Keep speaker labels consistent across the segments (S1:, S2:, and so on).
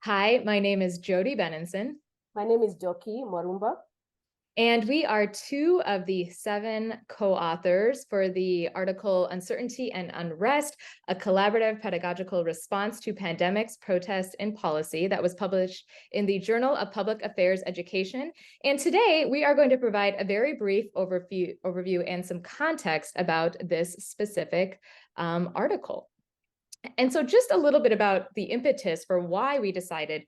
S1: Hi, my name is Jodi Benenson,
S2: My name is Njoki, Mwarumba.
S1: and we are two of the 7 co-authors for the article Uncertainty and Unrest, a collaborative pedagogical response to pandemics, protests, and policy that was published in the Journal of Public Affairs Education. And today we are going to provide a very brief overview and some context about this specific article. And so just a little bit about the impetus for why we decided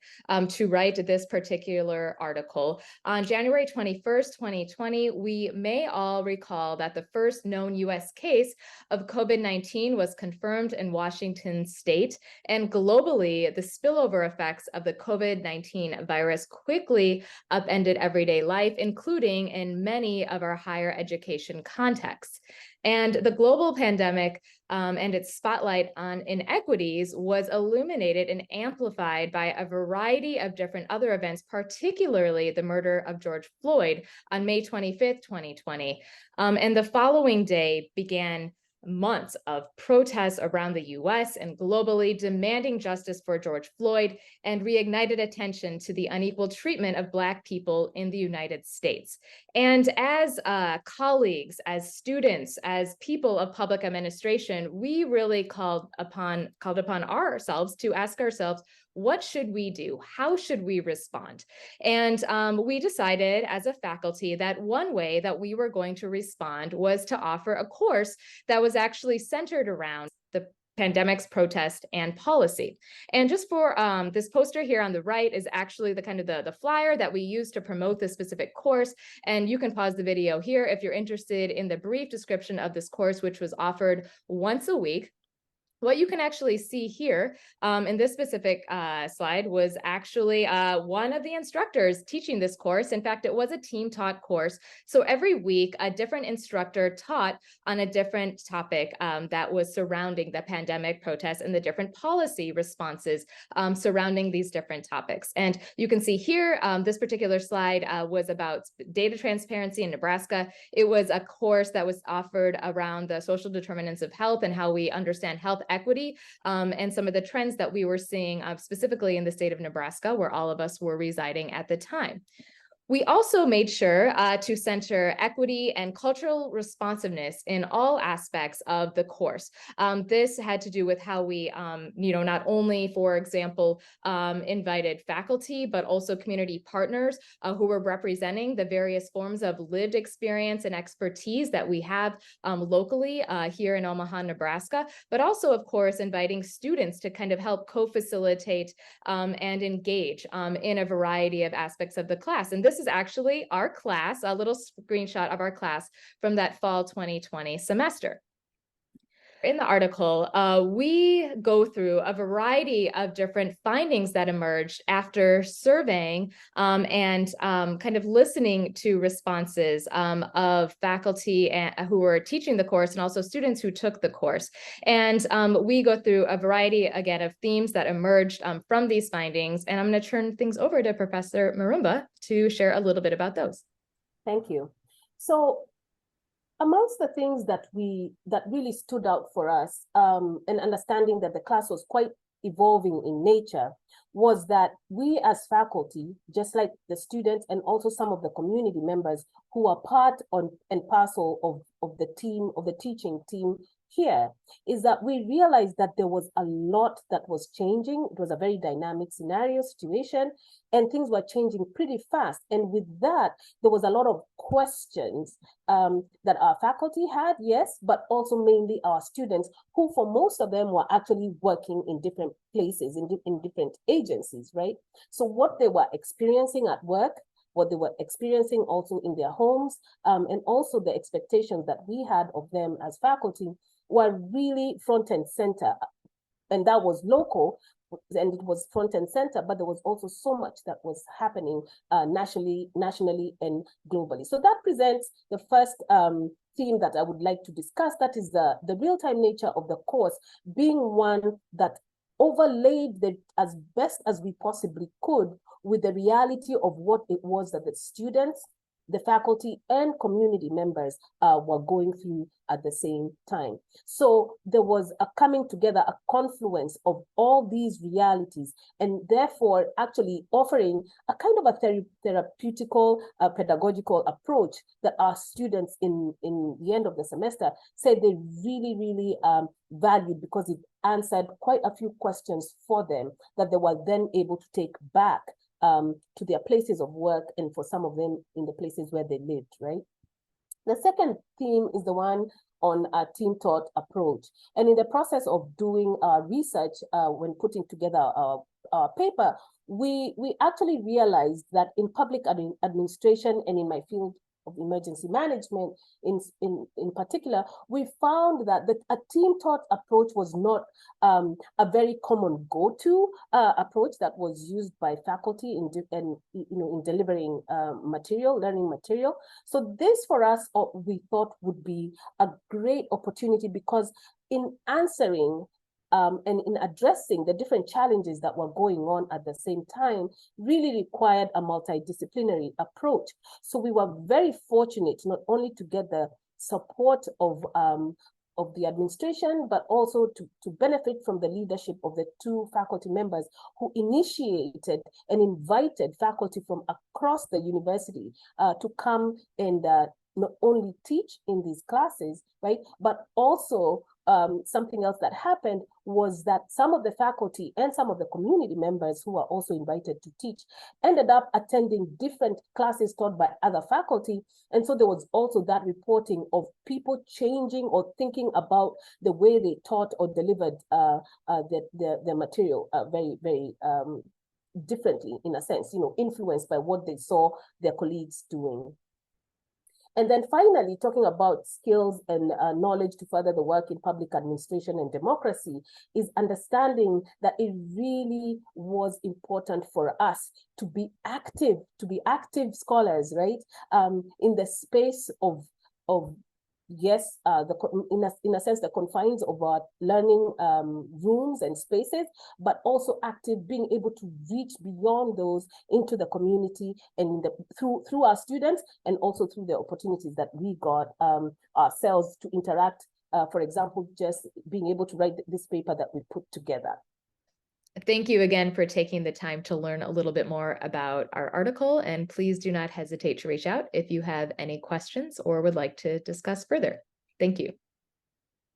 S1: to write this particular article. On January 21st, 2020, we may all recall that the first known US case of COVID-19 was confirmed in Washington state. And globally, the spillover effects of the COVID-19 virus quickly upended everyday life, including in many of our higher education contexts. And the global pandemic and its spotlight on inequities was illuminated and amplified by a variety of different other events, particularly the murder of George Floyd on May 25th, 2020. And the following day began months of protests around the US and globally demanding justice for George Floyd and reignited attention to the unequal treatment of Black people in the United States. And as colleagues, as students, as people of public administration, we really called upon ourselves to ask ourselves, what should we do? How should we respond? And we decided as a faculty that one way that we were going to respond was to offer a course that was actually centered around the pandemics, protest, and policy. And just for this poster here on the right is actually the flyer that we use to promote this specific course. And you can pause the video here if you're interested in the brief description of this course, which was offered once a week. What you can actually see here in this specific slide was actually one of the instructors teaching this course. In fact, it was a team taught course. So every week, a different instructor taught on a different topic that was surrounding the pandemic protests and the different policy responses surrounding these different topics. And you can see here, this particular slide was about data transparency in Nebraska. It was a course that was offered around the social determinants of health and how we understand health equity and some of the trends that we were seeing specifically in the state of Nebraska, where all of us were residing at the time. We also made sure to center equity and cultural responsiveness in all aspects of the course. This had to do with how we, not only, for example, invited faculty, but also community partners who were representing the various forms of lived experience and expertise that we have locally here in Omaha, Nebraska, but also, of course, inviting students to kind of help co-facilitate and engage in a variety of aspects of the class. And this is actually our class, a little screenshot of our class from that fall 2020 semester. In the article, we go through a variety of different findings that emerged after surveying and kind of listening to responses of faculty who were teaching the course and also students who took the course. And we go through a variety, again, of themes that emerged from these findings. And I'm going to turn things over to Professor Mwarumba to share a little bit about those.
S2: Thank you. So amongst the things that really stood out for us, and understanding that the class was quite evolving in nature, was that we as faculty, just like the students and also some of the community members who are part and parcel of the team, of the teaching team here, is that we realized that there was a lot that was changing. It was a very dynamic scenario situation, and things were changing pretty fast. And with that, there was a lot of questions that our faculty had, yes, but also mainly our students, who for most of them were actually working in different places, in different agencies, right? So what they were experiencing at work, what they were experiencing also in their homes, and also the expectations that we had of them as faculty were really front and center. And that was local, and it was front and center, but there was also so much that was happening nationally and globally. So that presents the first theme that I would like to discuss. That is the real-time nature of the course being one that overlaid as best as we possibly could with the reality of what it was that the students the faculty and community members were going through at the same time. So there was a coming together, a confluence of all these realities, and therefore actually offering a kind of a therapeutical, pedagogical approach that our students in the end of the semester said they really, really valued, because it answered quite a few questions for them that they were then able to take back to their places of work, and for some of them in the places where they lived, right? The second theme is the one on a team taught approach. And in the process of doing research, when putting together our paper, we actually realized that in public administration and in my field of emergency management in particular, we found that a team taught approach was not a very common go-to approach that was used by faculty in delivering learning material. So this for us, we thought would be a great opportunity, because in answering and in addressing the different challenges that were going on at the same time really required a multidisciplinary approach. So we were very fortunate not only to get the support of the administration, but also to benefit from the leadership of the two faculty members who initiated and invited faculty from across the university to come and not only teach in these classes, right, but also something else that happened was that some of the faculty and some of the community members who were also invited to teach ended up attending different classes taught by other faculty. And so there was also that reporting of people changing or thinking about the way they taught or delivered the material very, very differently, in a sense, influenced by what they saw their colleagues doing. And then finally, talking about skills and knowledge to further the work in public administration and democracy, is understanding that it really was important for us to be active scholars, right? In the space of yes, in a sense, the confines of our learning rooms and spaces, but also active, being able to reach beyond those into the community and through our students, and also through the opportunities that we got ourselves to interact. For example, just being able to write this paper that we put together.
S1: Thank you again for taking the time to learn a little bit more about our article, and please do not hesitate to reach out if you have any questions or would like to discuss further. Thank you.